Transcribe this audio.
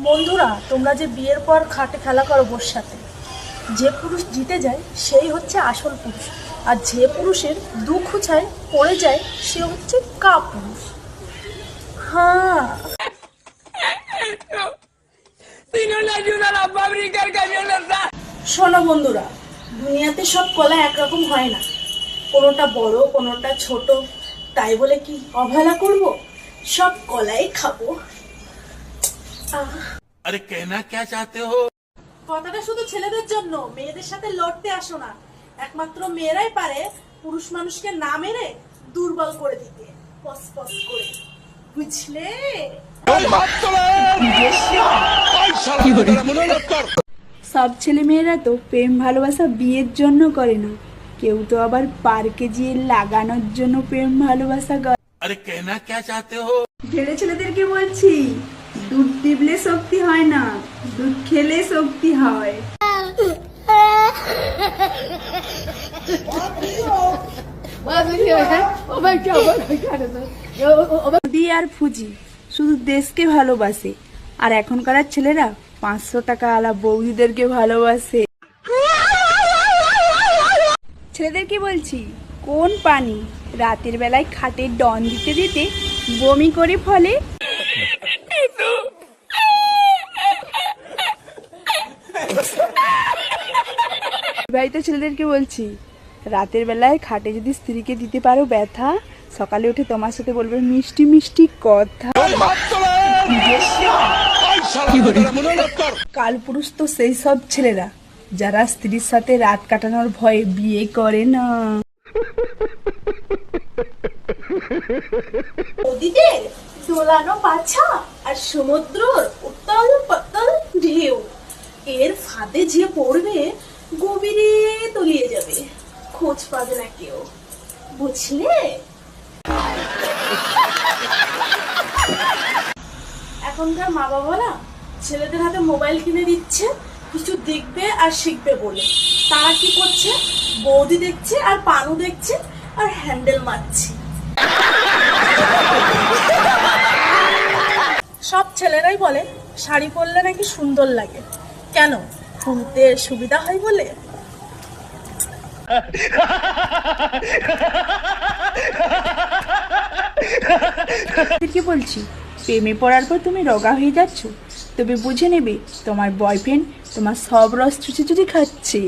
বন্ধুরা, তোমরা যে বিয়ের পর খাটে খেলা করো বোর সাথে, যে পুরুষ জিতে যায় সেই হচ্ছে আসল পুরুষ, আর যে পুরুষের দুঃখ ছায় পড়ে যায় সে হচ্ছে কাপুরুষ। হ্যাঁ, শোনো বন্ধুরা, দুনিয়াতে সব কলা একরকম হয় না, কোনোটা বড় কোনোটা ছোট। তাই বলে কি অবহেলা করব? সব কলাই খাবো। अरे कहना क्या चाहते हो? কথাটা শুধু ছেলেদের জন্য, মেয়েদের সাথে লড়তে আসো না। একমাত্র মেয়েরাই পারে পুরুষ মানুষকে না মেরে দুর্বল করে দিতে, পস পস করে, বুঝলে? সব ছেলে মেয়েরা তো প্রেম ভালোবাসা বিয়ের জন্য করে না, কেউ তো আবার পার্কে গিয়ে লাগানোর জন্য প্রেম ভালোবাসা করে। अरे कहना क्या चाहते हो? ছেলে ছেলেদেরকে বলছি, দুধ দিবলে শক্তি হয় না, দুধ খেলে শক্তি হয়। মোদি আর ফুজি শুধু দেশকে ভালোবাসে, আর এখনকার ছেলেরা 500 টাকা আলা বৌদিদেরকে ভালোবাসে। ছেলেদেরকে বলছি, কোন পানি রাতের বেলায় খাটে ডন দিতে দিতে বমি করে ফলে? বিবাহিত ছেলেদেরকে বলছি, রাতের বেলায় খাটে যদি স্ত্রীকে দিতে পারো ব্যথা, সকালে উঠে তোমার সাথে বলবে মিষ্টি মিষ্টি কথা। কালপুরুষ তো সেই সব ছেলেরা যারা স্ত্রীর সাথে রাত কাটানোর ভয়ে বিয়ে করে না। নদীদের দোলানো পাছা আর সমুদ্রর উত্তাল পাতাল ঢেউ, এর ফাঁদে যে পড়বে গভীরে তলিয়ে যাবে, খোঁজ পাবে না কেউ, বুঝলে? এখনকার মা বাবারা ছেলেদের হাতে মোবাইল কিনে দিচ্ছে কিছু দেখবে আর শিখবে বলে। তারা কি করছে? বৌদি দেখছে আর পানু দেখছে আর হ্যান্ডেল মারছে। সব ছেলেরাই বলে শাড়ি পরলে নাকি সুন্দর লাগে। কেন? খুলতে সুবিধা হয় বলে? কি বলছি, প্রেমে পড়ার পর তুমি রোগা হয়ে যাচ্ছ, তবে বুঝে নেবে তোমার বয়ফ্রেন্ড তোমার সব রস চুচি চুচি খাচ্ছে।